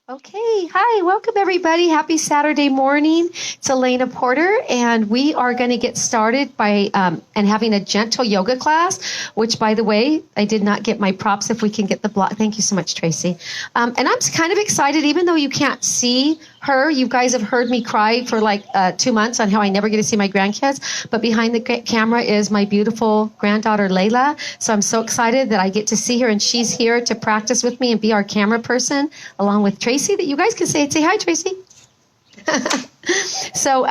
Okay, hi, welcome everybody. Happy Saturday morning. It's Elena Porter, and we are going to get started by and having a gentle yoga class. Which, by the way, I did not get my props. If we can get the block, thank you so much, Tracy. And I'm kind of excited, even though you can't see her. You guys have heard me cry for like 2 months on how I never get to see my grandkids. But behind the camera is my beautiful granddaughter Layla. So I'm so excited that I get to see her, and she's here to practice with me and be our camera person, along with Tracy, that you guys can say hi, Tracy. So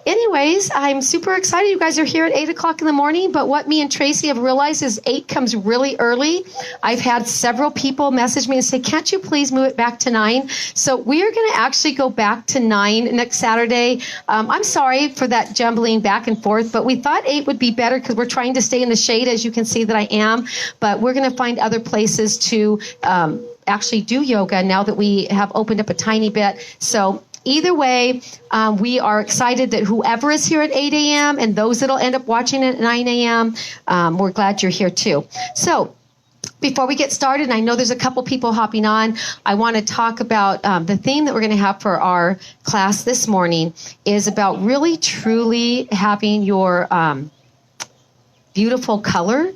anyways, I'm super excited. You guys are here at 8 o'clock in the morning, but what me and Tracy have realized is 8 comes really early. I've had several people message me and say, can't you please move it back to 9? So we are going to actually go back to 9 next Saturday. I'm sorry for that jumbling back and forth, but we thought 8 would be better because we're trying to stay in the shade, as you can see that I am, but we're going to find other places to actually do yoga now that we have opened up a tiny bit. So either way, we are excited that whoever is here at 8 a.m. and those that'll end up watching at 9 a.m., we're glad you're here too. So before we get started, and I know there's a couple people hopping on, I want to talk about the theme that we're going to have for our class this morning is about really, truly having your beautiful color,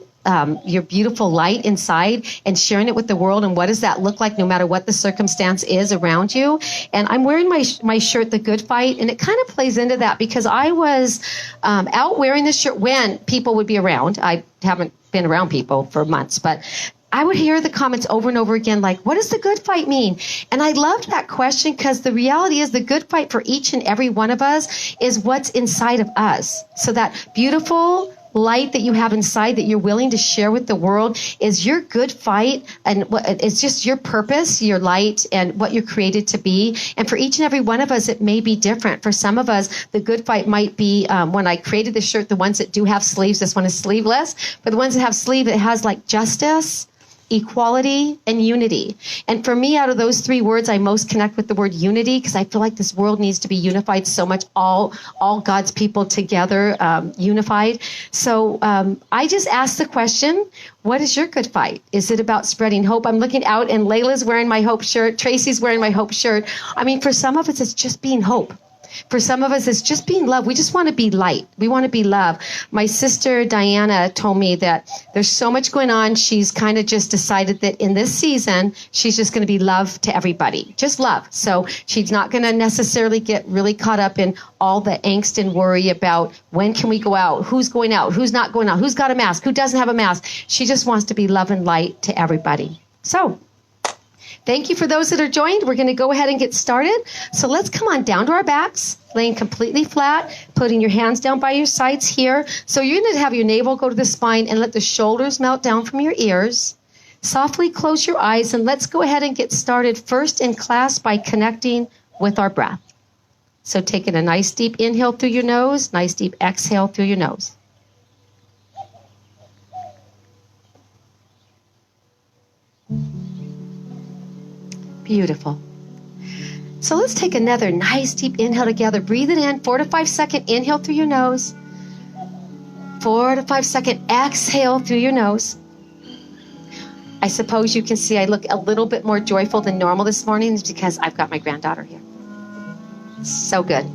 your beautiful light inside, and sharing it with the world. And what does that look like no matter what the circumstance is around you? And I'm wearing my shirt, The Good Fight, and it kind of plays into that because I was out wearing this shirt when people would be around. I haven't been around people for months, but I would hear the comments over and over again, like, what does the good fight mean? And I loved that question because the reality is the good fight for each and every one of us is what's inside of us. So that beautiful light that you have inside that you're willing to share with the world is your good fight, and it's just your purpose, your light, and what you're created to be. And for each and every one of us, it may be different. For some of us, the good fight might be when I created this shirt, the ones that do have sleeves, this one is sleeveless, but the ones that have sleeve, it has like justice, equality, and unity. And for me, out of those 3 words, I most connect with the word unity because I feel like this world needs to be unified so much, all God's people together, unified. So I just asked the question, what is your good fight? Is it about spreading hope? I'm looking out and Layla's wearing my hope shirt. Tracy's wearing my hope shirt. I mean, for some of us, it's just being hope. For some of us, it's just being love. We just want to be light. We want to be love. My sister Diana told me that there's so much going on. She's kind of just decided that in this season, she's just going to be love to everybody. Just love. So she's not going to necessarily get really caught up in all the angst and worry about when can we go out, who's going out, who's not going out, who's got a mask, who doesn't have a mask. She just wants to be love and light to everybody. So thank you for those that are joined. We're going to go ahead and get started. So let's come on down to our backs, laying completely flat, putting your hands down by your sides here. So you're going to have your navel go to the spine and let the shoulders melt down from your ears. Softly close your eyes and let's go ahead and get started first in class by connecting with our breath. So taking a nice deep inhale through your nose, nice deep exhale through your nose. Beautiful. So let's take another nice deep inhale together. Breathe it in, 4 to 5 second inhale through your nose. 4 to 5 second exhale through your nose. I suppose you can see I look a little bit more joyful than normal this morning is because I've got my granddaughter here. So good.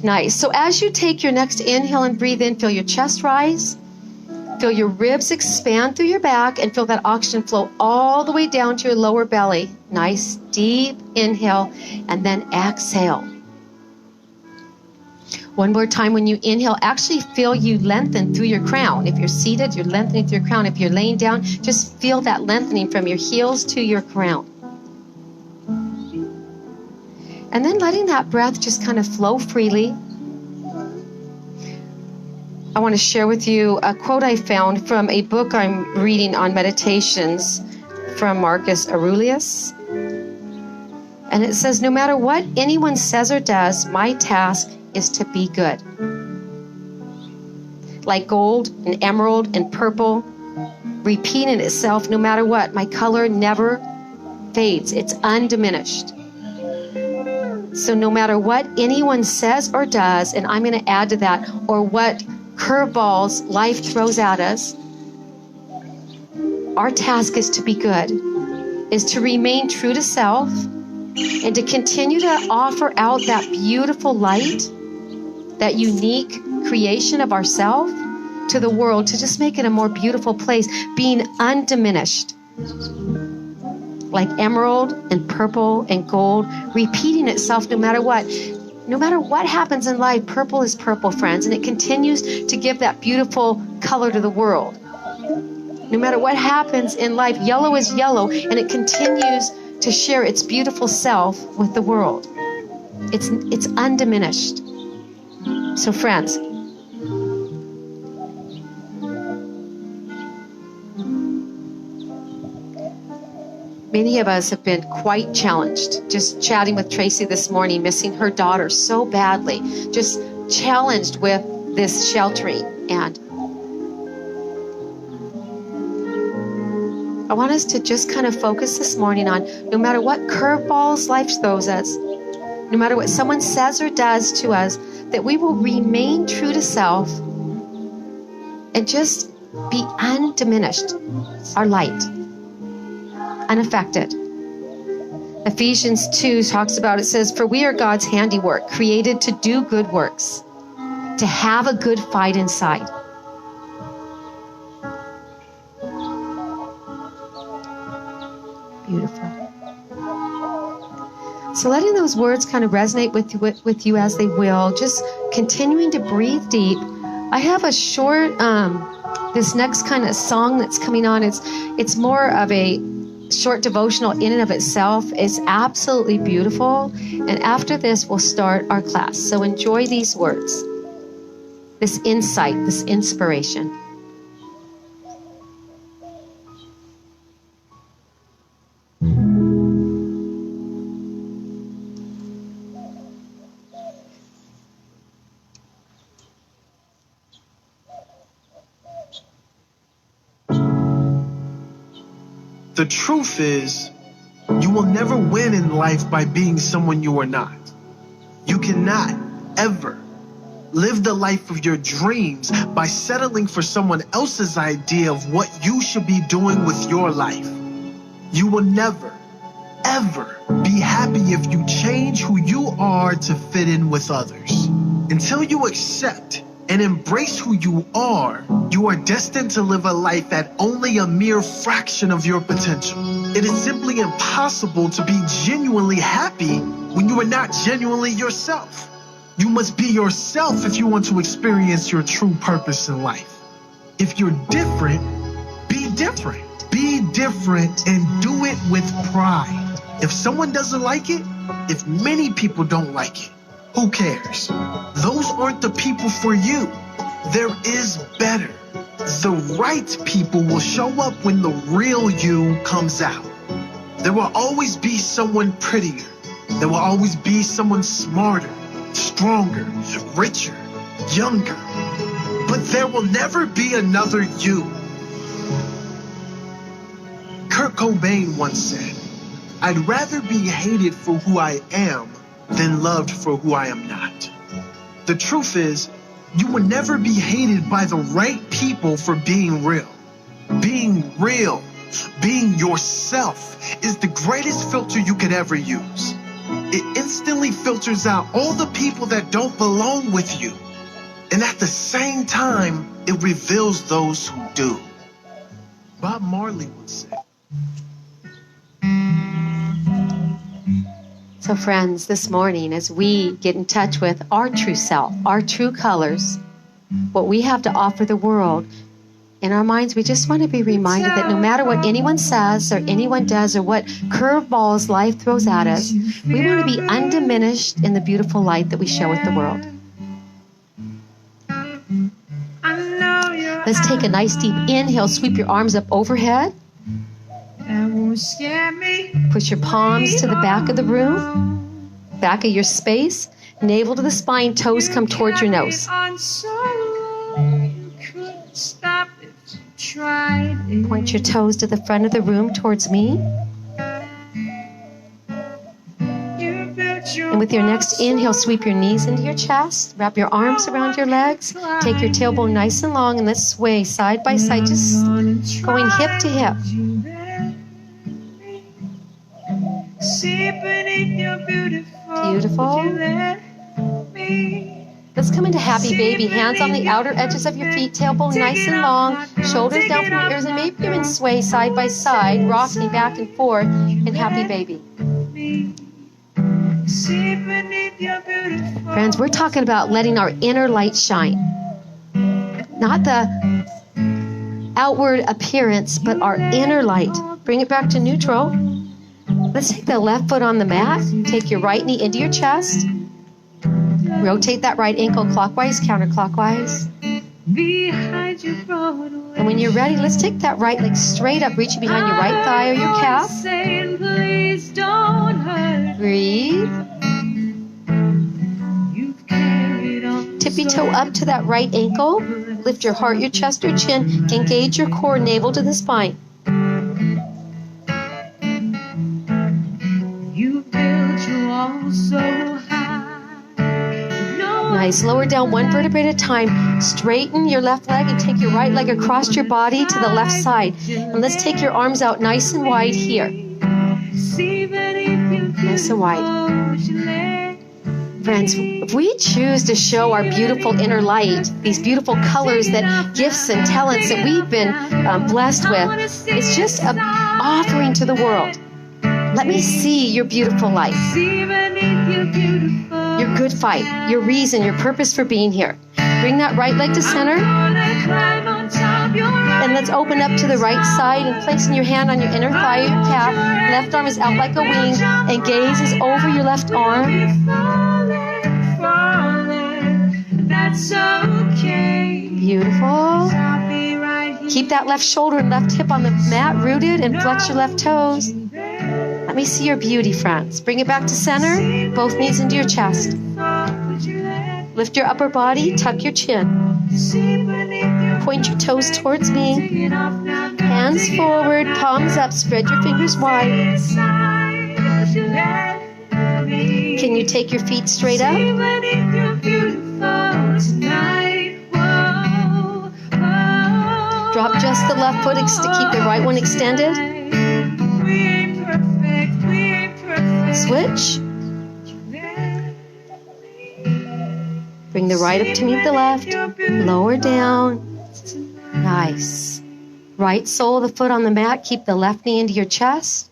Nice. So as you take your next inhale and breathe in, feel your chest rise. Feel your ribs expand through your back and feel that oxygen flow all the way down to your lower belly. Nice deep inhale and then exhale. One more time when you inhale, actually feel you lengthen through your crown. If you're seated, you're lengthening through your crown. If you're laying down, just feel that lengthening from your heels to your crown. And then letting that breath just kind of flow freely. I want to share with you a quote I found from a book I'm reading on meditations from Marcus Aurelius. And it says, no matter what anyone says or does, my task is to be good. Like gold and emerald and purple, repeating itself no matter what. My color never fades. It's undiminished. So no matter what anyone says or does, and I'm going to add to that, or what curveballs life throws at us, our task is to be good. is to remain true to self and to continue to offer out that beautiful light, that unique creation of ourselves to the world, to just make it a more beautiful place, being undiminished. Like emerald and purple and gold, repeating itself no matter what. No matter what happens in life, purple is purple, friends, and it continues to give that beautiful color to the world. No matter what happens in life, yellow is yellow, and it continues to share its beautiful self with the world. It's undiminished. So friends, many of us have been quite challenged. Just chatting with Tracy this morning, missing her daughter so badly, just challenged with this sheltering. And I want us to just kind of focus this morning on no matter what curveballs life throws us, no matter what someone says or does to us, that we will remain true to self and just be undiminished, our light, unaffected. Ephesians 2 talks about, it says, "For we are God's handiwork, created to do good works, to have a good fight inside." Beautiful. So letting those words kind of resonate with you as they will, just continuing to breathe deep. I have a short, this next kind of song that's coming on. It's more of a short devotional in and of itself. It's absolutely beautiful. And after this, we'll start our class. So enjoy these words, this insight, this inspiration. The truth is, you will never win in life by being someone you are not. You cannot ever live the life of your dreams by settling for someone else's idea of what you should be doing with your life. You will never, ever be happy if you change who you are to fit in with others. Until you accept and embrace who you are destined to live a life at only a mere fraction of your potential. It is simply impossible to be genuinely happy when you are not genuinely yourself. You must be yourself if you want to experience your true purpose in life. If you're different, be different. Be different and do it with pride. If someone doesn't like it, if many people don't like it, who cares? Those aren't the people for you. There is better. The right people will show up when the real you comes out. There will always be someone prettier. There will always be someone smarter, stronger, richer, younger. But there will never be another you. Kurt Cobain once said, "I'd rather be hated for who I am than loved for who I am not." The truth is, you will never be hated by the right people for being real. Being real, being yourself, is the greatest filter you could ever use. It instantly filters out all the people that don't belong with you. And at the same time, it reveals those who do. Bob Marley once said. So friends, this morning, as we get in touch with our true self, our true colors, what we have to offer the world, in our minds, we just want to be reminded that no matter what anyone says or anyone does or what curveballs life throws at us, we want to be undiminished in the beautiful light that we share with the world. Let's take a nice deep inhale, sweep your arms up overhead. Push your palms to the back of the room, back of your space, navel to the spine, toes come towards your nose. Point your toes to the front of the room towards me. And with your next inhale, sweep your knees into your chest, wrap your arms around your legs, take your tailbone nice and long, and let's sway side by side, just going hip to hip. Beautiful. Let's come into happy baby. Hands on the outer edges of your feet, tailbone nice and long, shoulders down from your ears, and maybe even sway side by side, rocking back and forth in happy baby. Friends, we're talking about letting our inner light shine. Not the outward appearance, but our inner light. Bring it back to neutral. Let's take the left foot on the mat. Take your right knee into your chest. Rotate that right ankle clockwise, counterclockwise. And when you're ready, let's take that right leg straight up, reaching behind your right thigh or your calf. Breathe. Tippy toe up to that right ankle. Lift your heart, your chest, your chin. Engage your core, navel to the spine. You built your wall so high. Nice. Lower down one vertebrae at a time. Straighten your left leg and take your right leg across your body to the left side. And let's take your arms out nice and wide here. Nice and wide. Friends, if we choose to show our beautiful inner light, these beautiful colors, that gifts and talents that we've been blessed with, it's just an offering to the world. Let me see your beautiful light, your good fight, your reason, your purpose for being here. Bring that right leg to center. And let's open up to the right side and placing your hand on your inner thigh or your calf. Left arm is out like a wing and gaze is over your left arm. Beautiful. Keep that left shoulder and left hip on the mat rooted and flex your left toes. Let me see your beauty, friends. Bring it back to center. Both knees into your chest. Lift your upper body. Tuck your chin. Point your toes towards me. Hands forward. Palms up. Spread your fingers wide. Can you take your feet straight up? Drop just the left foot. Keep the right one extended. Switch. Bring the right up to meet the left. Lower down. Nice. Right sole of the foot on the mat. Keep the left knee into your chest.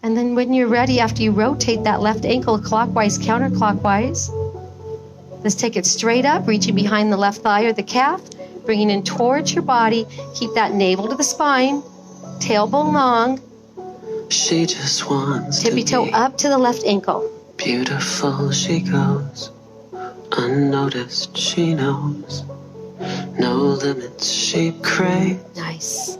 And then when you're ready, after you rotate that left ankle clockwise, counterclockwise, let's take it straight up, reaching behind the left thigh or the calf, bringing in towards your body. Keep that navel to the spine, tailbone long. She just wants tippy toe up to the left ankle. Beautiful she goes, unnoticed she knows, no limits she craves. Nice.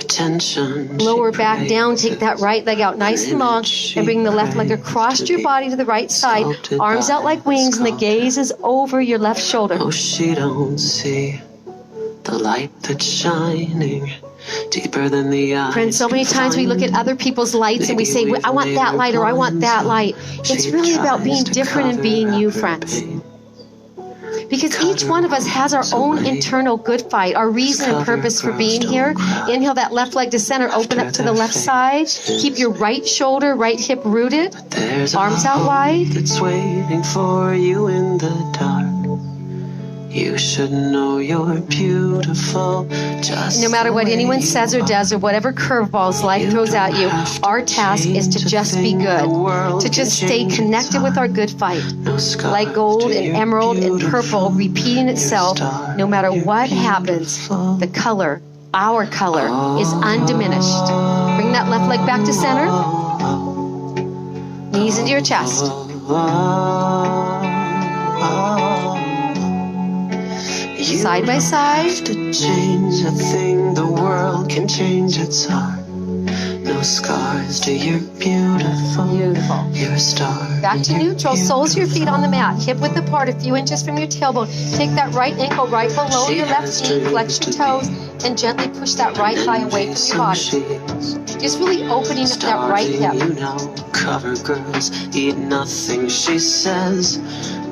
Attention. Lower back down, take that right leg out nice and long, and bring the left leg across your body to the right side. Arms out like wings, and the gaze is over your left shoulder. Oh, she don't see the light that's shining deeper than the eye. Friends, so many times we look at other people's lights and we say, I want that light or I want that light. It's really about being different and being you, friends. Because each one of us has our own internal good fight, our reason and purpose for being here. Inhale that left leg to center, open up to the left side. Keep your right shoulder, right hip rooted. Arms out wide. It's waiting for you in the dark. You should know you're beautiful. No matter what anyone says or does or whatever curveballs life throws at you, our task is to just be good, to just stay connected with our good fight. Like gold and emerald and purple repeating itself, no matter what happens, the color, our color, is undiminished. Bring that left leg back to center. Knees into your chest. Side by side. To change a thing, the world can change its heart. No scars to your beautiful. Beautiful. You're a star. Back to neutral. Soles of your feet on the mat. Hip width apart, a few inches from your tailbone. Take that right ankle right below your left knee. Flex your toes and gently push that right thigh away from your body. Just really opening up that right hip. You know, cover girls eat nothing, she says.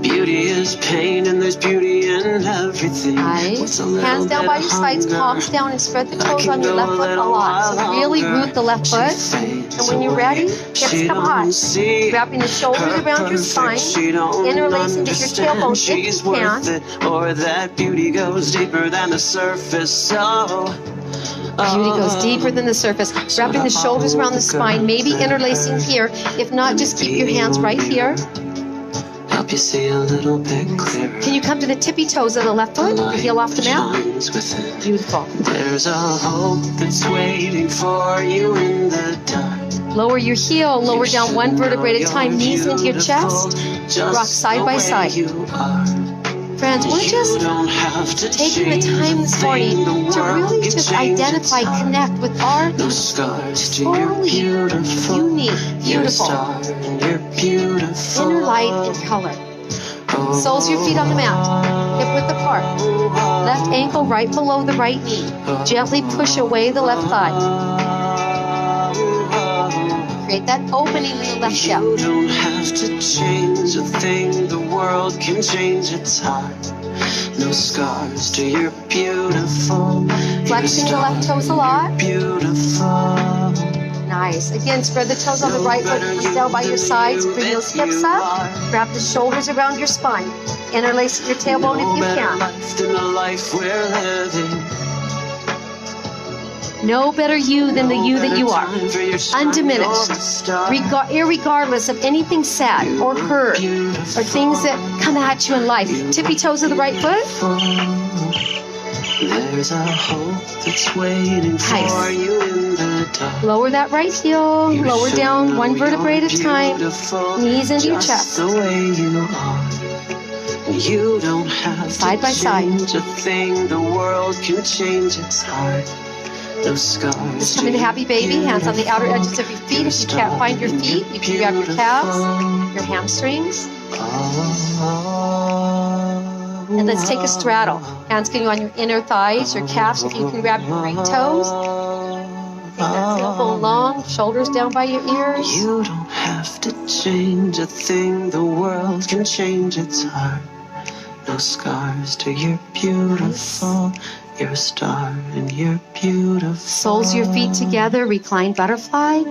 Beauty is pain and there's beauty in everything. Nice. Hands down by your sides, palms down, and spread the toes on your left foot a lot. So really root the left foot. And when you're ready, hips come high. Wrapping the shoulders around your spine, interlacing to your tailbone if you can. Or that beauty goes deeper than the surface. Beauty goes deeper than the surface. Wrapping the shoulders around the spine, maybe interlacing here. If not, just keep your hands right here. Help you see a little bit clearer. Can you come to the tippy toes of the left foot? The heel off the mat. Beautiful. There's a hope that's waiting for you in the dark. Lower your heel, lower down one vertebrae at a time, knees into your chest. Rock side by side. Friends, we're just taking the time this morning to really just identify, connect with our totally unique, beautiful inner light and color. Soles of your feet on the mat, hip width apart. Left ankle right below the right knee. Gently push away the left thigh. Create that opening in the left hip. You don't have to change a thing. The world can change its heart. No scars to your beautiful. Flexing the left toes a lot. Beautiful. Nice. Again, spread the toes on the right foot, hands down by your sides. Bring those hips up. Wrap the shoulders around your spine. Interlace your tailbone if you can. No better you than the you that you are. Undiminished. Irregardless of anything sad or hurt or things that come at you in life. Tippy toes of the right foot. There's a hope that's waiting for you in the dark. Lower that right heel. Lower down one vertebrae at a time. Knees into your chest. The way you are. You don't have side by side. A thing. The world can change its heart. No scars. Just come into happy baby. Hands on the outer edges of your feet. If you can't find your feet, you can grab your calves, your hamstrings. And let's take a straddle. Hands getting on your inner thighs, your calves. If you can grab your right toes. Take that tailbone long, shoulders down by your ears. You don't have to change a thing. The world can change its heart. No scars to your beautiful. You're a star and you're beautiful. Soles of your feet together, reclined butterfly.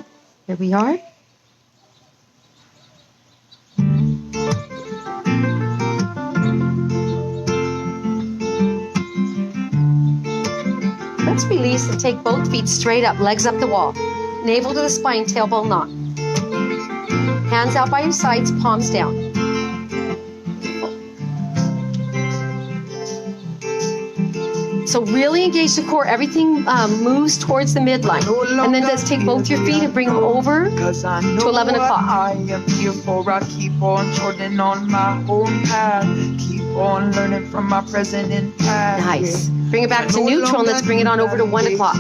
Here we are. Let's release and take both feet straight up, legs up the wall. Navel to the spine, tailbone lock. Hands out by your sides, palms down. So really engage the core. Everything moves towards the midline. And then just take both your feet and bring them over to 11 o'clock. I am here for. I keep on trotting on my own path. Keep on learning from my present and past. Nice. Bring it back to neutral and let's bring it on over to 1 o'clock.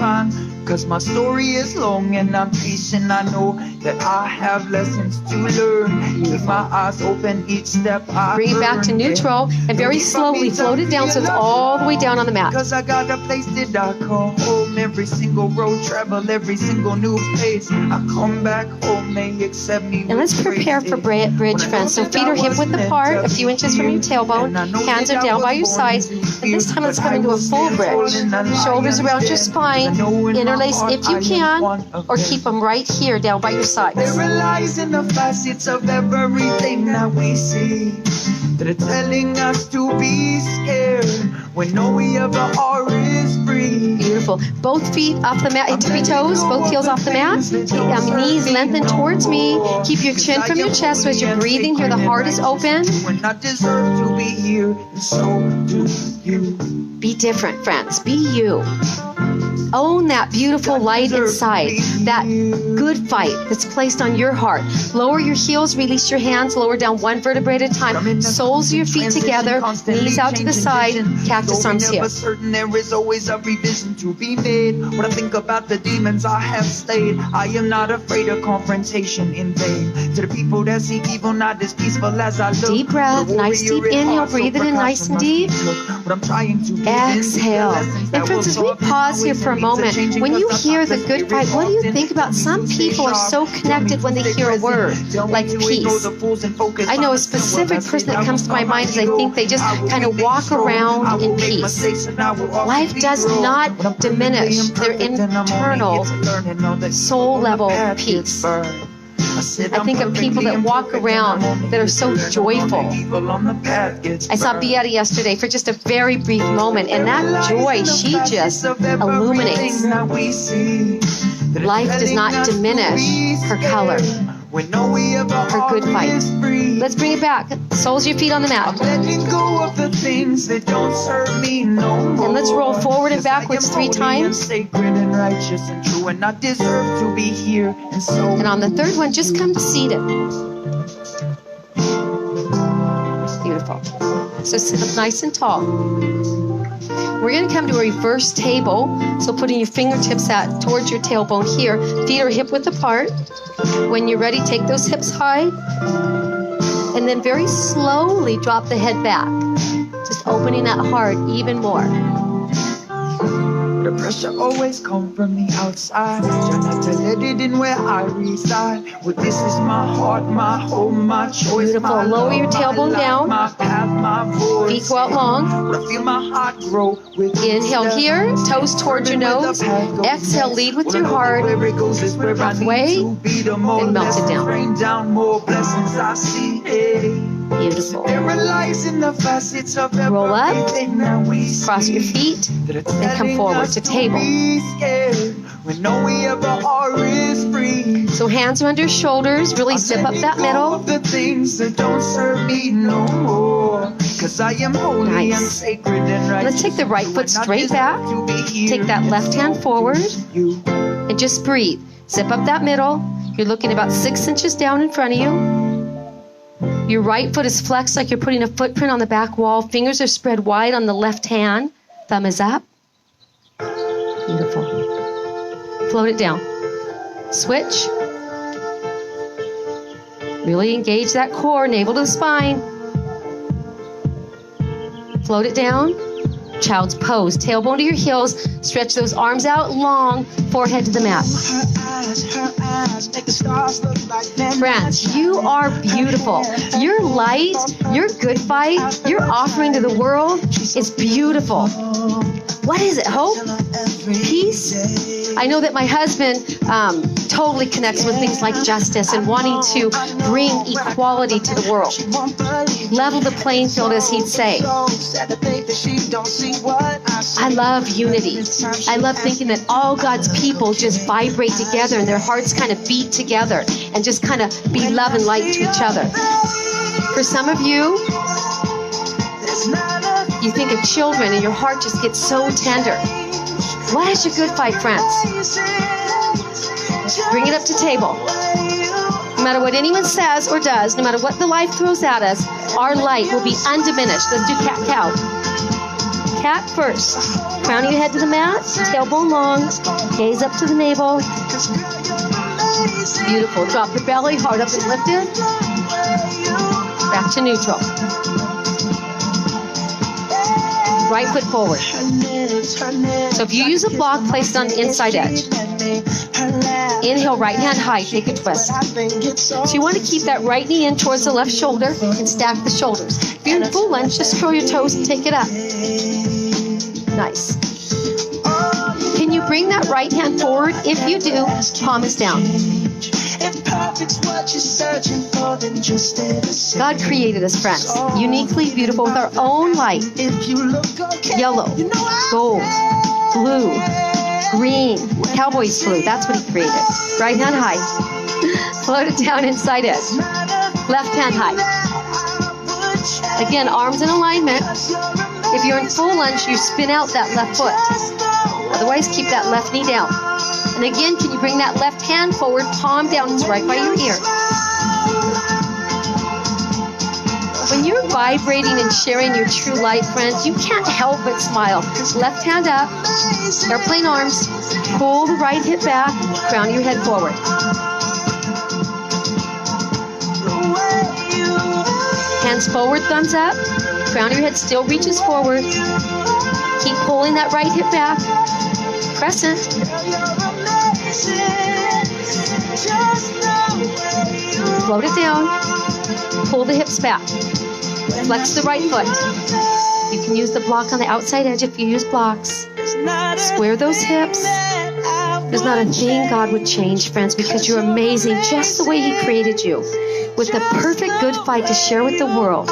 Cause my story is long and I'm patient. I know that I have lessons to learn. Keep my eyes open each step I bring it back to neutral and very slowly float it down so it's all the way down on the mat. Cause I got a place that I call home. Every single road travel, every single new place. I come back home, they accept me. And let's prepare for bridge, friends. So feet are hip width apart, a few inches from your tailbone. Hands are down by your sides. And this time let's come into a full bridge. Shoulders around your spine. Interlace if you can, or keep them right here down by your sides. There lies in the facets of everything that we see that are telling us to be scared when all we ever are is free. Beautiful. Both feet off the mat, tippy toes, both heels off the mat. Knees lengthen towards me. Keep your chin from your chest so as you're breathing here, the heart is open. When I deserve to be here, and so do you. Be different, friends. Be you. Own that beautiful light inside, that good fight that's placed on your heart. Lower your heels, release your hands, lower down one vertebrae at a time. Soles of your feet together, knees out to the side, cactus arms here. Certain there is always a revision to be made. When I think about the demons I have slayed, I am not afraid of confrontation in vain. To the people that seek evil, not as peaceful as I look. Deep breath, nice deep inhale, breathe it in nice and deep. Exhale. And friends, as we pause here for a moment. When you hear the good fight, what do you think about? Some people are so connected when they hear a word like peace. I know a specific person that comes to my mind is I think they just kind of walk around in peace. Life does not diminish their internal soul level peace. I think of people that walk around that are so joyful. I saw Beata yesterday for just a very brief moment, and that joy, she just illuminates. Life does not diminish her color, her good fight. Let's bring it back. Soles your feet on the mat. And let's roll forward and backwards 3 times. And on the third one, just come seated. Beautiful. So sit up nice and tall. We're going to come to a reverse table. So putting your fingertips out towards your tailbone here. Feet are hip width apart. When you're ready, take those hips high. And then very slowly drop the head back. Just opening that heart even more. The pressure always comes from the outside. Try not to let it in where I reside. Well, this is my heart, my home, my choice. Beautiful. Lower your tailbone down. My path, my voice. Feet go out long. I feel my heart grow. Inhale here, toes towards your nose. Exhale, lead with your heart. Halfway, then melt it down. Rain down more blessings I see. Beautiful. Roll up, cross your feet, and come forward to table. So hands are under shoulders, really zip up that middle. Nice. Let's take the right foot straight back. Take that left hand forward, and just breathe. Zip up that middle. You're looking about 6 inches down in front of you. Your right foot is flexed like you're putting a footprint on the back wall. Fingers are spread wide on the left hand. Thumb is up. Beautiful. Float it down. Switch. Really engage that core, navel to the spine. Float it down. Child's pose. Tailbone to your heels. Stretch those arms out long. Forehead to the mat. Friends, you are beautiful. Your light, your good fight, your offering to the world is beautiful. What is it? Hope? Peace? I know that my husband totally connects with things like justice and wanting to bring equality to the world. Level the playing field, as he'd say. I love unity. I love thinking that all God's people just vibrate together and their hearts kind of beat together and just kind of be love and light to each other. For some of you, you think of children and your heart just gets so tender. What is your good fight, friends? Bring it up to table. No matter what anyone says or does, no matter what the life throws at us, our light will be undiminished. Let's do cat-cow. Cat first. Crowning your head to the mat, tailbone long, gaze up to the navel. Beautiful. Drop the belly, heart up and lifted. Back to neutral. Right foot forward. So if you use a block, place it on the inside edge. Inhale, right hand high, take a twist. So you want to keep that right knee in towards the left shoulder and stack the shoulders. If you're in full lunge, just curl your toes and take it up. Nice. Can you bring that right hand forward? If you do, palm is down. God created us, friends, uniquely beautiful with our own light. Yellow, gold, blue, green, cowboy's blue. That's what he created. Right hand high. Float it down inside edge. Left hand high. Again, arms in alignment. If you're in full lunge, you spin out that left foot. Otherwise, keep that left knee down. And again, can you bring that left hand forward, palm down, it's right by your ear. When you're vibrating and sharing your true light, friends, you can't help but smile. Left hand up, airplane arms, pull the right hip back, crown your head forward. Hands forward, thumbs up, crown your head still reaches forward. Keep pulling that right hip back. Crescent. Float it down. Pull the hips back. Flex the right foot. You can use the block on the outside edge if you use blocks. Square those hips. There's not a thing God would change, friends, because you're amazing just the way He created you, with the perfect good fight to share with the world.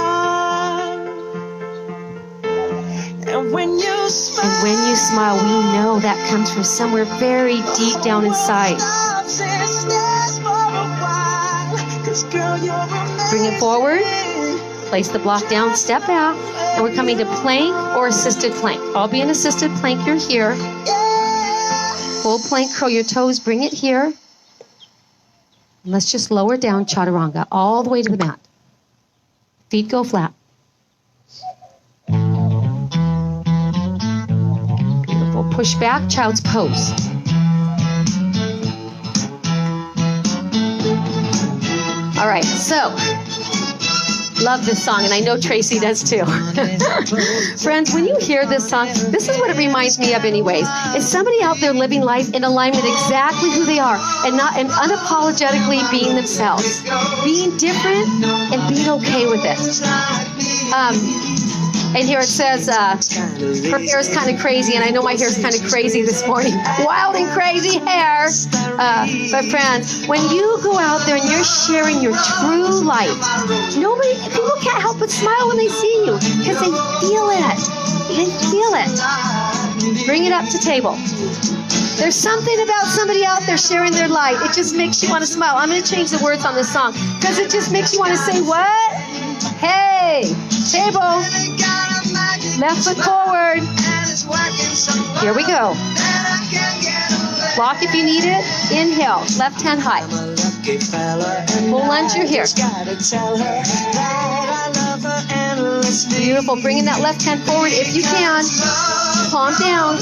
And when you smile, we know that comes from somewhere very deep down inside. Bring it forward. Place the block down, step back, and we're coming to plank or assisted plank. I'll be an assisted plank, you're here. Full plank, curl your toes, bring it here. And let's just lower down chaturanga all the way to the mat. Feet go flat. Beautiful. Push back, child's pose. All right, so love this song, and I know Tracy does too. Friends, when you hear this song, this is what it reminds me of anyways. Is somebody out there living life in alignment exactly who they are and unapologetically being themselves. Being different and being okay with it. And here it says, her hair is kind of crazy, and I know my hair is kind of crazy this morning. Wild and crazy hair. But friends, when you go out there and you're sharing your true light, people can't help but smile when they see you because they feel it. They feel it. Bring it up to table. There's something about somebody out there sharing their light. It just makes you want to smile. I'm going to change the words on this song because it just makes you want to say, what? Hey, table. Left foot forward. Here we go. Block if you need it. Inhale. Left hand high. Full lunge, you're here. Beautiful. Bringing that left hand forward if you can. Palm down.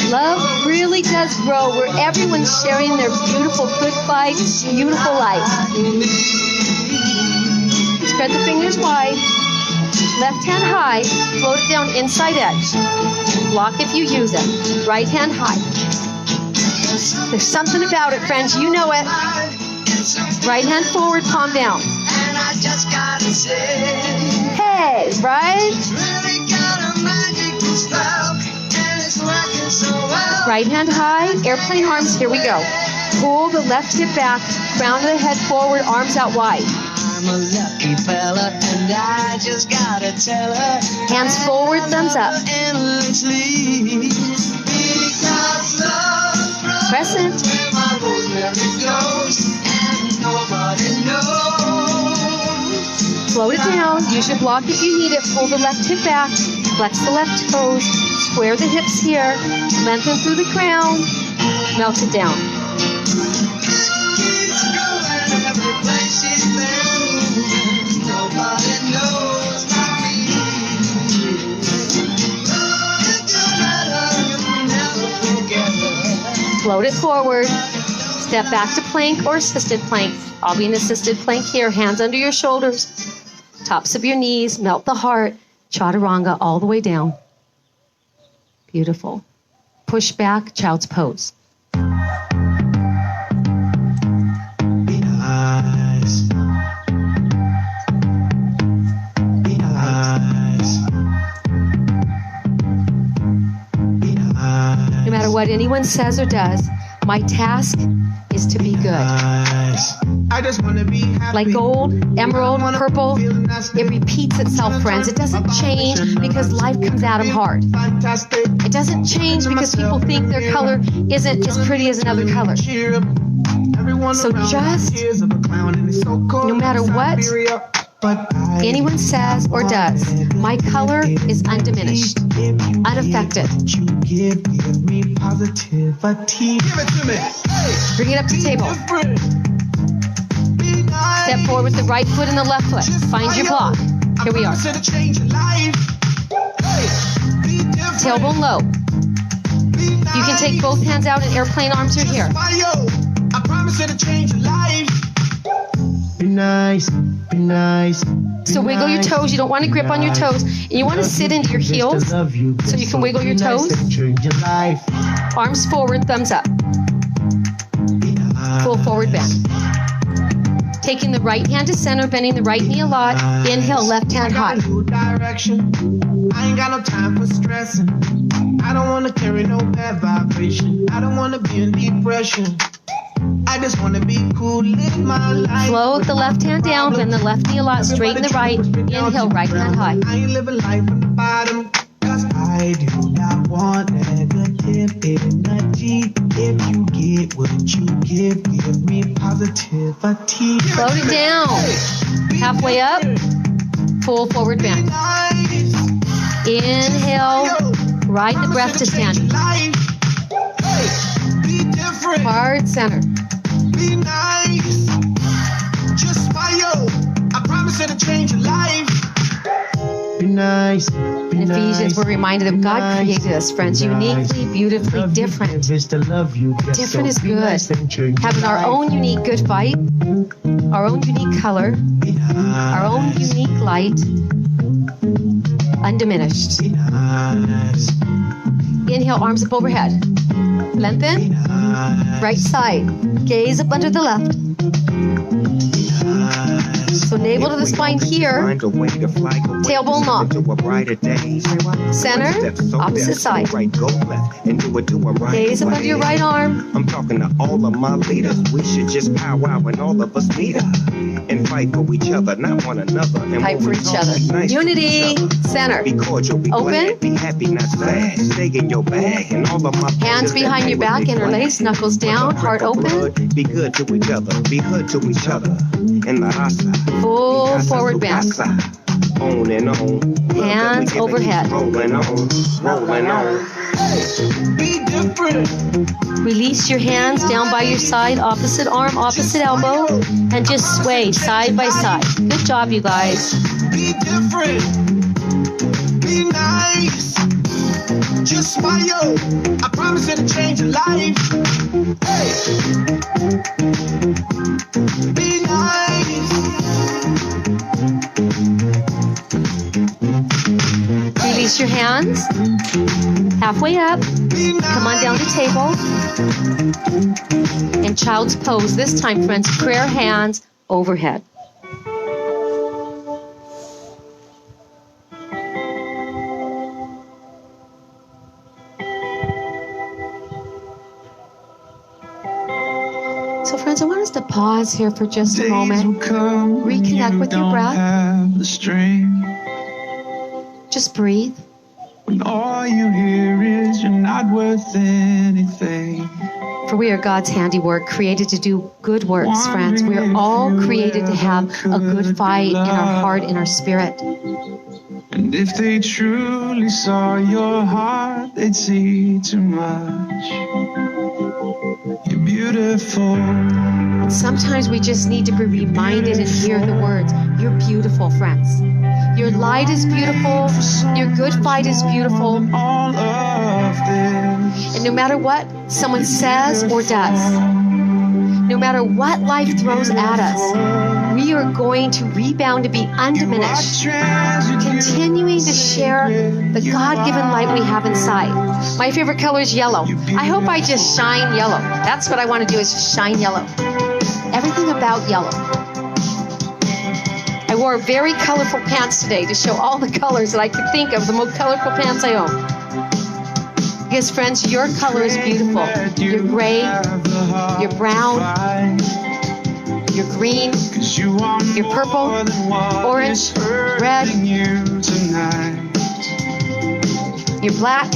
Love really does grow where everyone's sharing their beautiful good fight, beautiful life. Spread the fingers wide. Left hand high, float it down inside edge. Block if you use it. Right hand high. There's something about it, friends. You know it. Right hand forward, palm down. Hey, right? Right hand high, airplane arms. Here we go. Pull the left hip back, crown of the head forward, arms out wide. I'm a lucky fella, and I just gotta tell her. Hands forward, thumbs up. Crescent. Float it down. Use your block if you need it. Pull the left hip back. Flex the left toes. Square the hips here. Lengthen through the crown. Melt it down. Float it forward. Step back to plank or assisted plank. I'll be an assisted plank here. Hands under your shoulders. Tops of your knees. Melt the heart. Chaturanga all the way down. Beautiful. Push back, child's pose. Be nice. Be nice. Be nice. No matter what anyone says or does, my task is to be good. I just want to be happy. Like gold, emerald, purple, it repeats itself, friends. It doesn't change because life comes at them hard. It doesn't change because people think their color isn't as pretty as another color. So just, no matter what anyone says or does, my color is undiminished, unaffected. Bring it up to table. Step forward with the right foot and the left foot. Find your block. Here we are. Tailbone low. You can take both hands out and airplane arms are here. Be nice, be nice. So wiggle your toes. You don't want to grip on your toes. And you want to sit into your heels so you can wiggle your toes. Arms forward, thumbs up. Full forward bend. Taking the right hand to center, bending the right knee a lot. Inhale, left hand high. I ain't got no time for stressing. I don't want to carry no bad vibration. I don't want to be in depression. I just want to be cool, live my life. Float the left hand down, bend the left knee a lot, straighten the right. Inhale, right hand high. I ain't living life from the bottom. Cause I do not want negative energy. If you get what you give me positivity. Float it down. Halfway up. Full forward bend. Inhale. Ride the breath to stand. Hard center. Be nice. Just smile. I promise it'll change your life. Be nice. In Ephesians, we're reminded that God created us, friends, uniquely, beautifully different. Different is good. Having our own unique good fight, our own unique color, our own unique light, undiminished. Inhale, arms up overhead. Lengthen. Right side. Gaze up under the left. So navel to the spine here. Tailbone long. Center. Opposite side. Gaze up under your right arm. I'm talking to all of my leaders. We should just powwow when all of us need her. And fight for each other, not one another. And Fight for each other. Unity. Center. Be cordial, be Open. glad, be happy, not sad. Stay in your bag and all of my Hands behind your back, interlace, knuckles down, heart open. Be good to each other, be good to each other. In the rasa. Full forward bend. On and on. Hands overhead. Rolling on, rolling on. Be different. Release your hands down by your side, opposite arm, opposite elbow, and just sway side by side. Good job, you guys. Be different. Be nice. Just smile. I promise it'll change your life. Hey. Be nice. Release your hands. Halfway up. Come on down to table. And child's pose. This time, friends, prayer hands overhead. So, friends, I want us to pause here for just a moment. Reconnect with your breath. Just breathe. When all you hear is you're not worth anything. For we are God's handiwork, created to do good works, friends. We are all created to have a good fight in our heart, in our spirit. And if they truly saw your heart, they'd see too much. You're beautiful. And sometimes we just need to be reminded and hear the words. You're beautiful, friends. Your light is beautiful. Your good fight is beautiful. All of this. And no matter what someone says or does, no matter what life throws at us, we are going to rebound to be undiminished, continuing to share the God-given light we have inside. My favorite color is yellow. I hope I just shine yellow. That's what I want to do, is just shine yellow. Everything about yellow. I wore very colorful pants today to show all the colors that I could think of, the most colorful pants I own. Because, friends, your color is beautiful. Your gray, your brown, your green, your purple, orange, red, your black,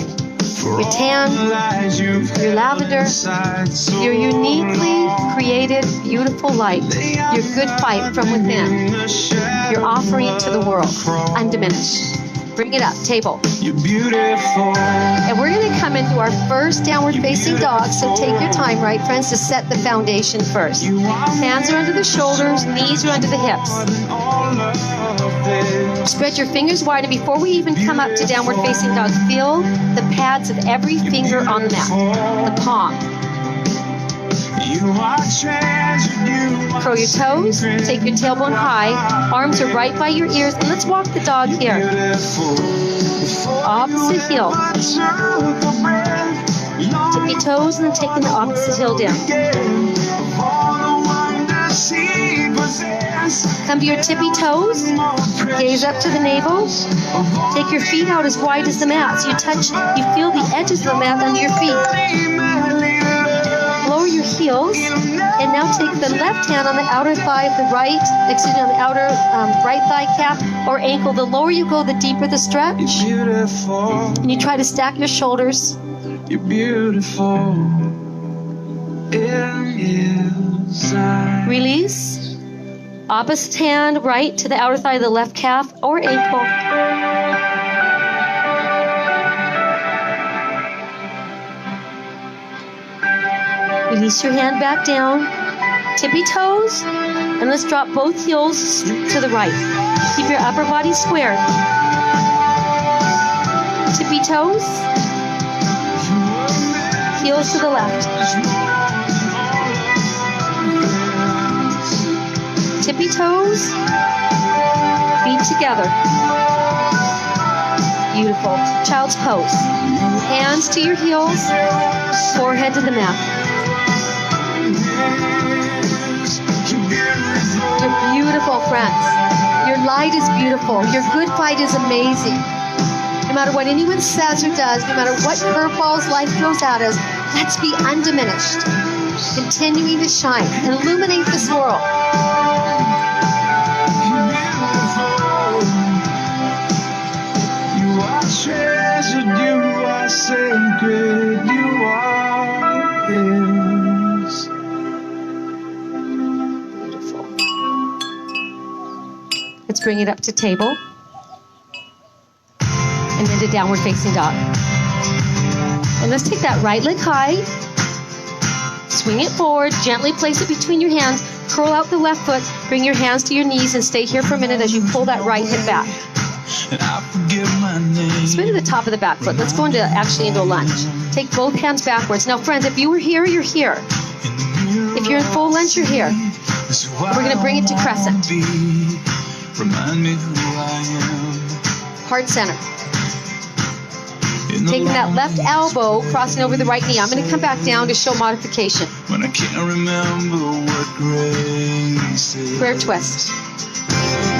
your tan, your lavender, your uniquely created, beautiful light, your good fight from within. You're offering it to the world, undiminished. Bring it up, table. You're beautiful. And we're going to come into our first downward facing dog, so take your time, right, friends, to set the foundation first. Hands are under the shoulders, knees are under the hips. Spread your fingers wide, and before we even come up to downward facing dog, feel the pads of every finger on the mat, the palm. You are treasured, you Curl your toes, take your tailbone high, arms are right by your ears, and let's walk the dog here. Opposite heel. Tippy toes and then taking the opposite heel down. Come to your tippy toes, gaze up to the navel, take your feet out as wide as the mat, so you feel the edges of the mat under your feet. Lower your heels, and now take the left hand on the outer thigh of the right, on the outer right thigh cap or ankle. The lower you go, the deeper the stretch. And you try to stack your shoulders. You're beautiful. Release. Opposite hand, right to the outer thigh of the left calf or ankle. Release your hand back down. Tippy toes. And let's drop both heels to the right. Keep your upper body square. Tippy toes. Heels to the left. Tippy toes, feet together. Beautiful. Child's pose. Hands to your heels, forehead to the mat. You're beautiful, friends. Your light is beautiful. Your good fight is amazing. No matter what anyone says or does, no matter what curveballs life throws at us, let's be undiminished, continuing to shine and illuminate this world. You are treasured, you are sacred, you are His. Beautiful. Let's bring it up to table. And then to downward facing dog. And let's take that right leg high. Swing it forward. Gently place it between your hands. Curl out the left foot. Bring your hands to your knees and stay here for a minute as you pull that right hip back. Spin to the top of the back foot. Let's go into a lunge. Take both hands backwards. Now, friends, if you were here, you're here. If you're in full lunge, you're here. We're going to bring it to crescent. Remind me who I am. Heart center. Taking that left elbow, crossing over the right knee. I'm going to come back down to show modification. When I can't remember what grace is. Prayer twist.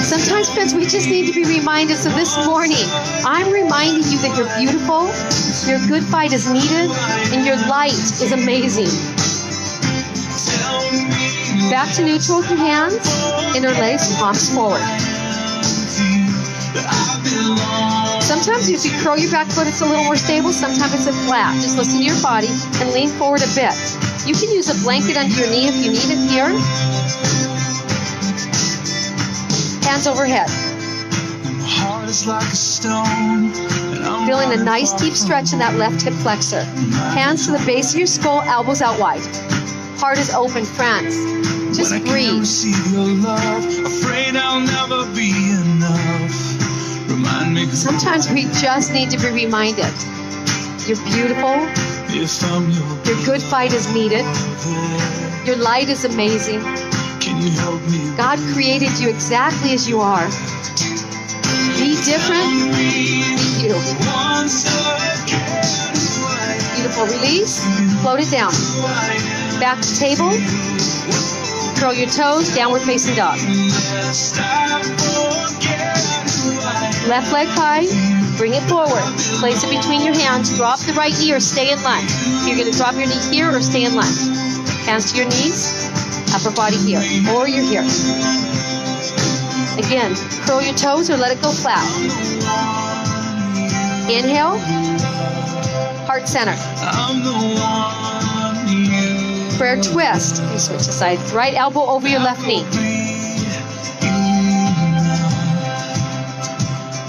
Sometimes, friends, we just need to be reminded. So this morning, I'm reminding you that you're beautiful, your good fight is needed, and your light is amazing. Back to neutral with your hands. Interlace, palms forward. Sometimes if you curl your back foot, it's a little more stable. Sometimes it's a flat. Just listen to your body and lean forward a bit. You can use a blanket under your knee if you need it here. Hands overhead. Feeling a nice deep stretch in that left hip flexor. Hands to the base of your skull, elbows out wide. Heart is open, friends. Just breathe. Afraid I'll never be enough. Sometimes we just need to be reminded. You're beautiful. Your good fight is needed. Your light is amazing. God created you exactly as you are. Be different. Be you. Beautiful. Release. Float it down. Back to table. Curl your toes. Downward facing dog. Left leg high, bring it forward. Place it between your hands. Drop the right knee or stay in lunge. You're going to drop your knee here or stay in lunge. Hands to your knees, upper body here, or you're here. Again, curl your toes or let it go flat. Inhale, heart center. Prayer twist. You switch sides. Right elbow over your left knee.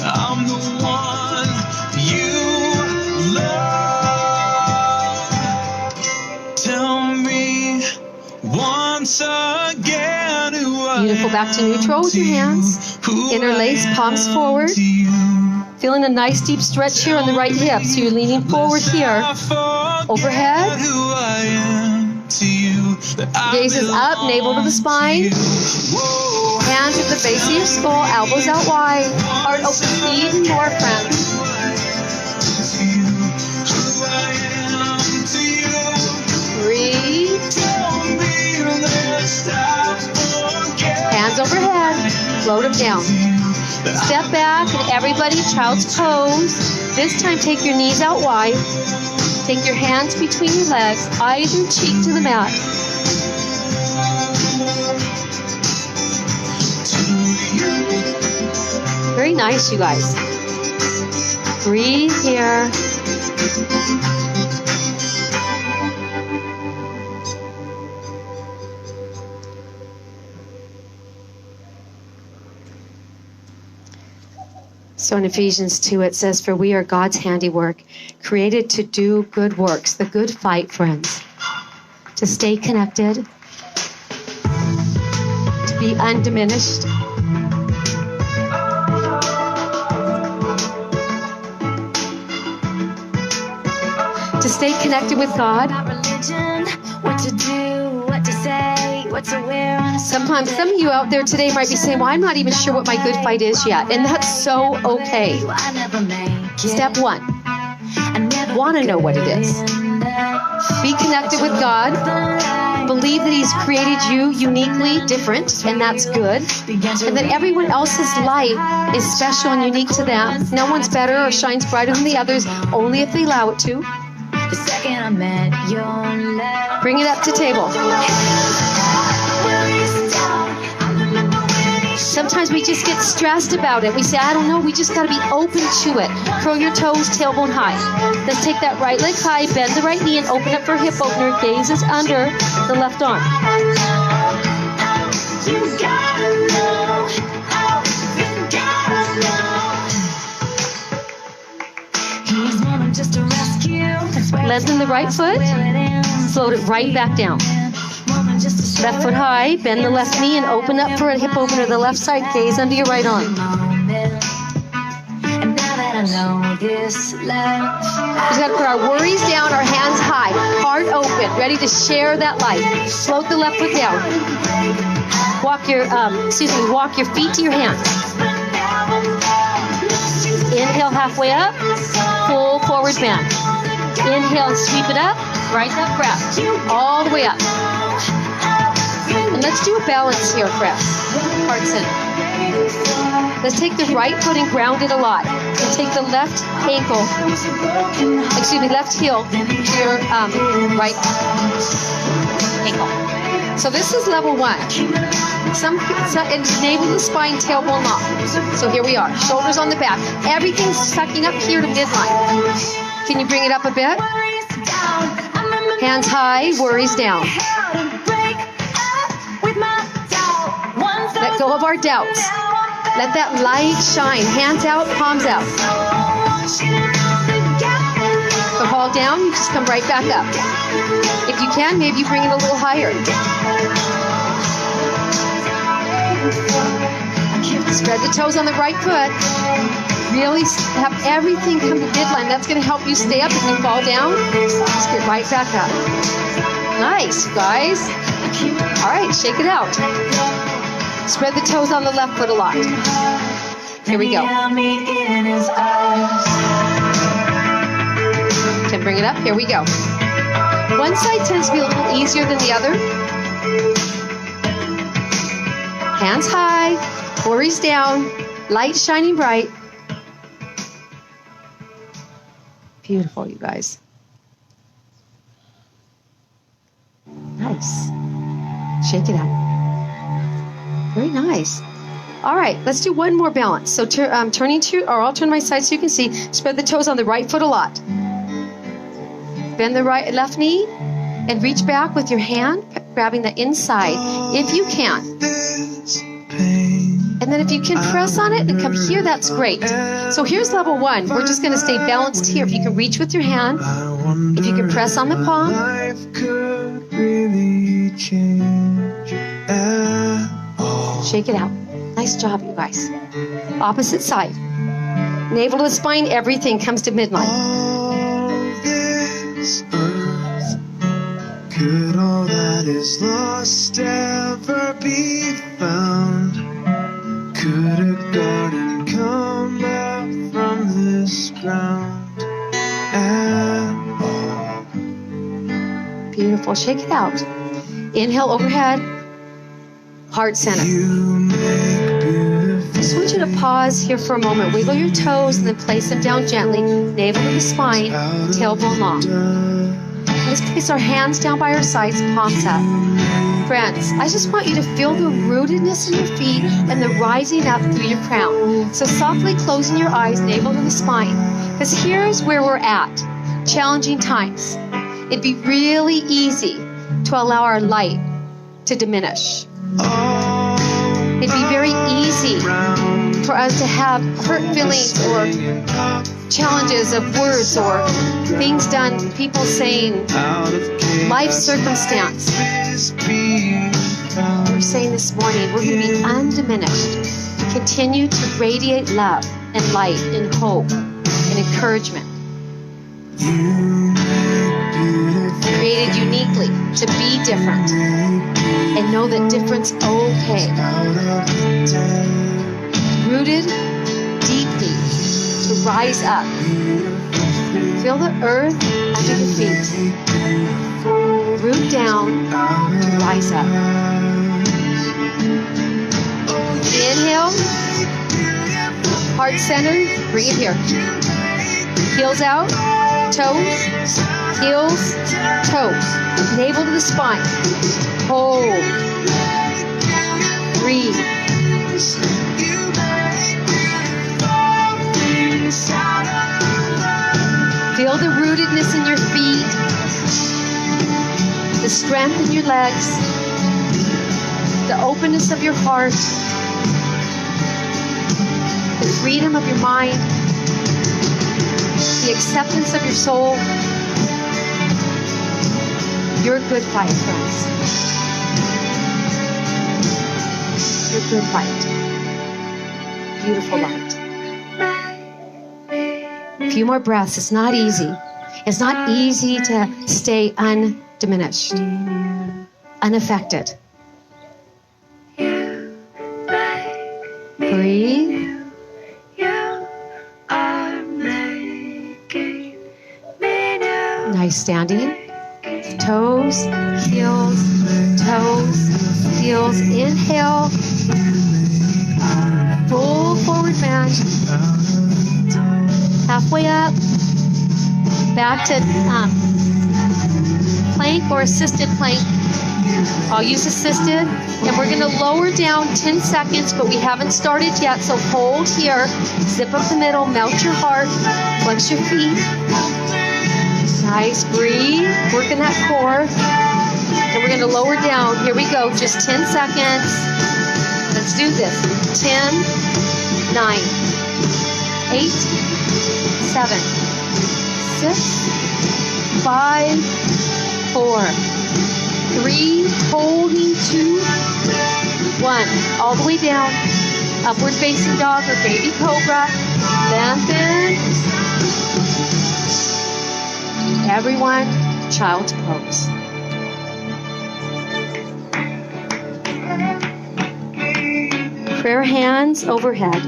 I'm the one you love. Tell me once again who I am. Beautiful. Back to neutral with your hands. Interlace, palms forward. Feeling a nice deep stretch here on the right hip. So you're leaning forward here. Overhead. to you. Gaze is up, navel to the spine. Hands at the base of your skull, elbows out wide. Heart open even more, friends. Breathe. Hands overhead. Float them down. Step back and everybody child's pose. This time take your knees out wide. Take your hands between your legs, eyes and cheek to the mat. Very nice, you guys. Breathe here. So in Ephesians 2, it says, "For we are God's handiwork, created to do good works," the good fight, friends. To stay connected, to be undiminished. To stay connected with God. What to do, what to say, what to wear on a Sometimes some of you out there today might be saying, "Well, I'm not even sure what my good fight is yet." And that's so okay. Step 1. Want to know what it is. Be connected with God. Believe that He's created you uniquely different, and that's good. And that everyone else's light is special and unique to them. No one's better or shines brighter than the others, only if they allow it to. The second I met your love. Bring it up to table. Sometimes we just get stressed about it. We say, "I don't know." We just got to be open to it. Curl your toes, tailbone high. Let's take that right leg high, bend the right knee, and open up for hip opener. Gaze is under the left arm. You gotta know, you gotta know. He's more than just a rescue. Lengthen the right foot. Float it right back down. Left foot high, bend the left knee and open up for a hip opener. The left side, gaze under your right arm. And now that I know this love, We've got to put our worries down, our hands high, heart open, ready to share that light. Float the left foot down. Walk your feet to your hands. Inhale halfway up, full forward bend. Inhale, sweep it up, right that breath, all the way up. And let's do a balance here, Chris. Heart center. Let's take the right foot and ground it a lot. And take the left heel to your right ankle. So this is level 1. Enable the spine, tailbone lock. So here we are. Shoulders on the back. Everything's sucking up here to midline. Can you bring it up a bit? Hands high, worries down. Let go of our doubts. Let that light shine. Hands out, palms out. The ball down, you just come right back up. If you can, maybe you bring it a little higher. Spread the toes on the right foot. Really have everything come to midline. That's going to help you stay up. If you fall down, just get right back up. Nice, guys. All right, shake it out. Spread the toes on the left foot a lot. Here we go. Can bring it up. Here we go. One side tends to be a little easier than the other. Hands high, worries down, light shining bright. Beautiful, you guys. Nice. Shake it out. Very nice. All right, let's do one more balance. So turning to, or I'll turn my side so you can see. Spread the toes on the right foot a lot. Bend the left knee and reach back with your hand, grabbing the inside, if you can. And then if you can press on it and come here, that's great. So here's level 1. We're just going to stay balanced here. If you can reach with your hand, if you can press on the palm. Shake it out. Nice job, you guys. Opposite side. Navel to the spine, everything comes to midline. Could all that is lost ever be found? Could a garden come up from this ground at all? Beautiful. Shake it out. Inhale overhead. Heart center. Just want you to pause here for a moment. Wiggle your toes and then place them down gently. Navel to the spine, tailbone long. Let's place our hands down by our sides, palms up. Friends, I just want you to feel the rootedness in your feet and the rising up through your crown. So softly closing your eyes, navel to the spine. Because here's where we're at. Challenging times. It'd be really easy to allow our light to diminish. It'd be very easy for us to have hurt feelings or challenges of words or things done, people saying, life circumstance. We're saying this morning, we're going to be undiminished. Continue to radiate love and light and hope and encouragement. Created uniquely to be different and know that different's okay. Rooted deeply to rise up. Feel the earth under your feet. Root down to rise up. Inhale. Heart center. Bring it here. Heels out. Toes. Heels. Toes. Navel to the spine. Hold. Breathe. Feel the rootedness in your feet, the strength in your legs, the openness of your heart, the freedom of your mind, the acceptance of your soul. Your good fight, friends. Your good fight. Beautiful light. A few more breaths. It's not easy. It's not easy to stay undiminished, unaffected. Breathe. Nice standing. Toes, heels, toes, heels. Inhale. Full forward bend. Halfway up. Back to plank or assisted plank. I'll use assisted. And we're going to lower down 10 seconds, but we haven't started yet. So hold here. Zip up the middle. Melt your heart. Flex your feet. Nice. Breathe. Working that core. And we're going to lower down. Here we go. Just 10 seconds. Let's do this. 10, 9, 8, 7, 6, 5, 4, 3, holding 2, 1. All the way down. Upward facing dog or baby cobra. Lengthen. Everyone, child's pose. Prayer hands overhead.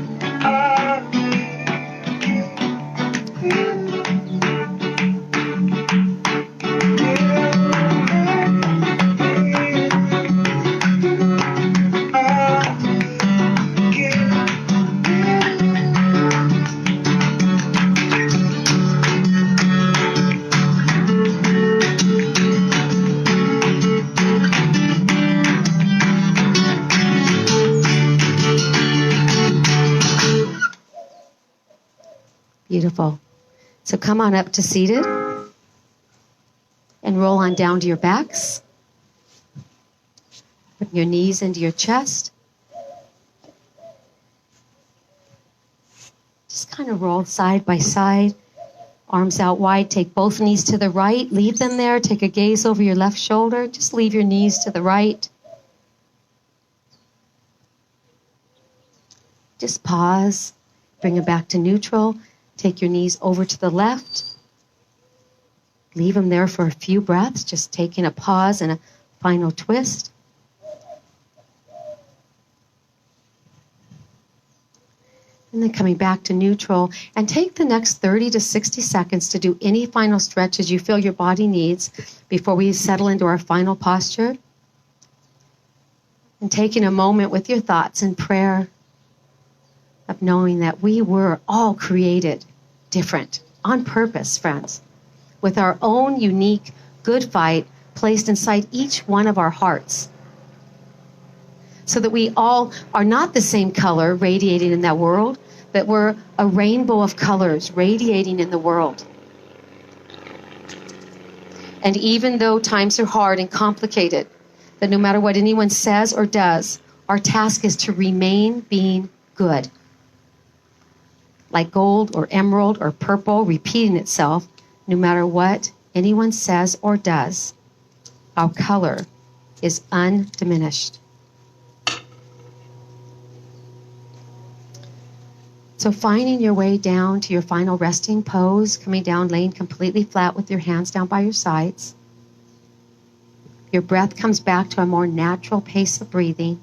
Beautiful. So come on up to seated and roll on down to your backs. Put your knees into your chest. Just kind of roll side by side, arms out wide. Take both knees to the right. Leave them there. Take a gaze over your left shoulder. Just leave your knees to the right. Just pause. Bring it back to neutral. Take your knees over to the left. Leave them there for a few breaths, just taking a pause and a final twist. And then coming back to neutral, and take the next 30 to 60 seconds to do any final stretches you feel your body needs before we settle into our final posture. And taking a moment with your thoughts and prayer of knowing that we were all created different, on purpose, friends, with our own unique good fight placed inside each one of our hearts, so that we all are not the same color radiating in that world, that we're a rainbow of colors radiating in the world. And even though times are hard and complicated, that no matter what anyone says or does, our task is to remain being good. Like gold or emerald or purple repeating itself, no matter what anyone says or does, our color is undiminished. So finding your way down to your final resting pose, coming down, laying completely flat with your hands down by your sides. Your breath comes back to a more natural pace of breathing.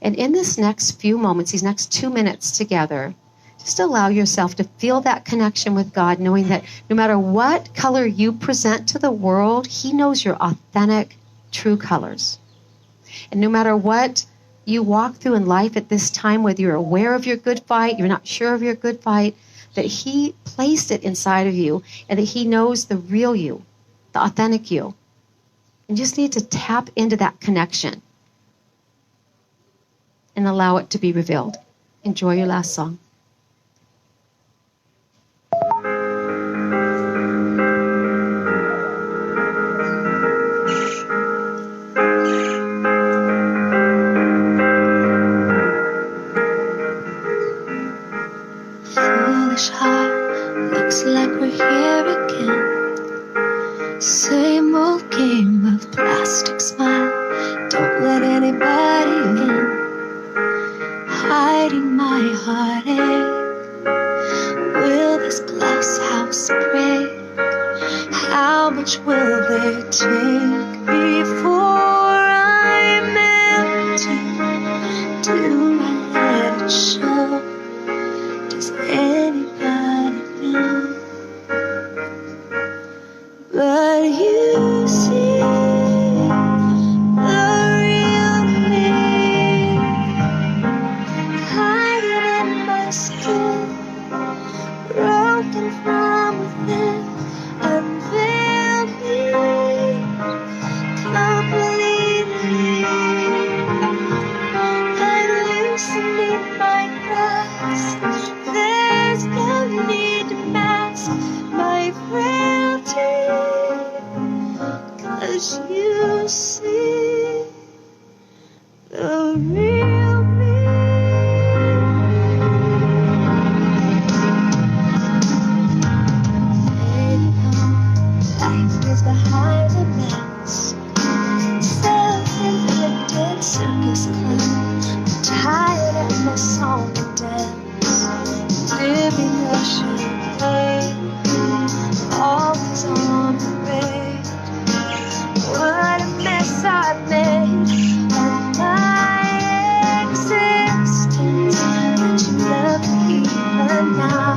And in this next few moments, these next 2 minutes together, just allow yourself to feel that connection with God, knowing that no matter what color you present to the world, He knows your authentic, true colors. And no matter what you walk through in life at this time, whether you're aware of your good fight, you're not sure of your good fight, that He placed it inside of you and that He knows the real you, the authentic you. And you just need to tap into that connection and allow it to be revealed. Enjoy your last song. Foolish heart, looks like we're here again. Same old game of plastic smile. Don't let anybody in. Hiding my heartache. Will this glass house break? How much will they take before I'm empty? Do I let it show? Does anybody know? But you see the real me, hiding in my skin, broken from within, unveil me completely. I'm loosening my grasp. There's no need to mask my frailty, 'cause you see the real me. Life is behind the mask, self-inflicted circus clown. I'm tired of my song and dance, living rushing pain, always on parade. What a mess I've made of my existence, but you love me even now.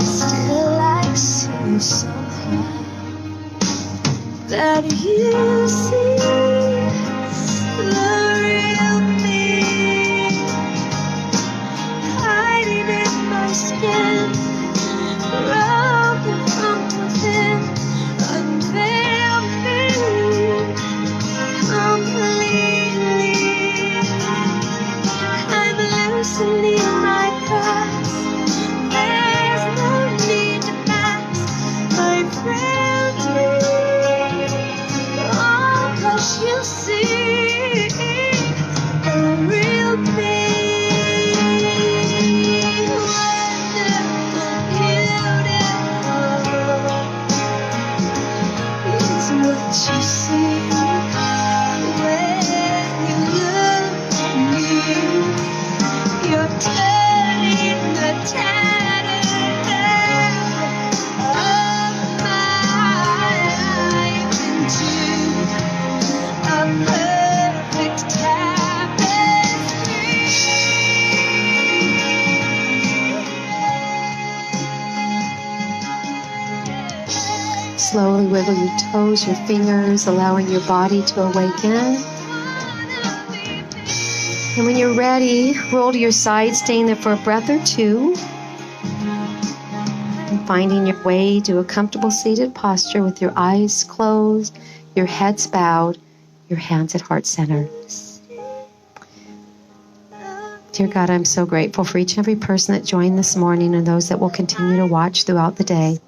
Still I see somehow that you see the real me, hiding in my skin, broken from within. Unveil me completely. I'm loosening my grasp. There's no need to mask my frailty. Oh, 'cause you see the real me. Wonderful, beautiful is what you see when you look at me. You're turning the tattered wiggle your toes, your fingers, allowing your body to awaken. And when you're ready, roll to your side, staying there for a breath or two. And finding your way to a comfortable seated posture with your eyes closed, your heads bowed, your hands at heart center. Dear God, I'm so grateful for each and every person that joined this morning and those that will continue to watch throughout the day.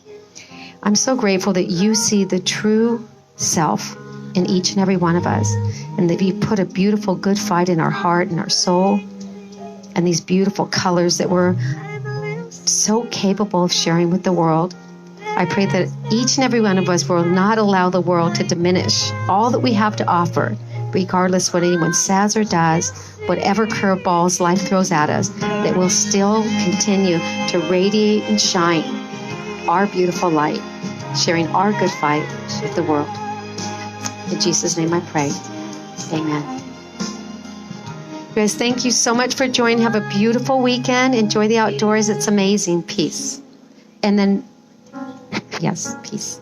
I'm so grateful that you see the true self in each and every one of us, and that you put a beautiful good fight in our heart and our soul, and these beautiful colors that we're so capable of sharing with the world. I pray that each and every one of us will not allow the world to diminish all that we have to offer, regardless what anyone says or does, whatever curveballs life throws at us, that we'll still continue to radiate and shine our beautiful light, sharing our good fight with the world. In Jesus' name I pray. Amen. Guys, thank you so much for joining. Have a beautiful weekend. Enjoy the outdoors. It's amazing. Peace. And then, yes, peace.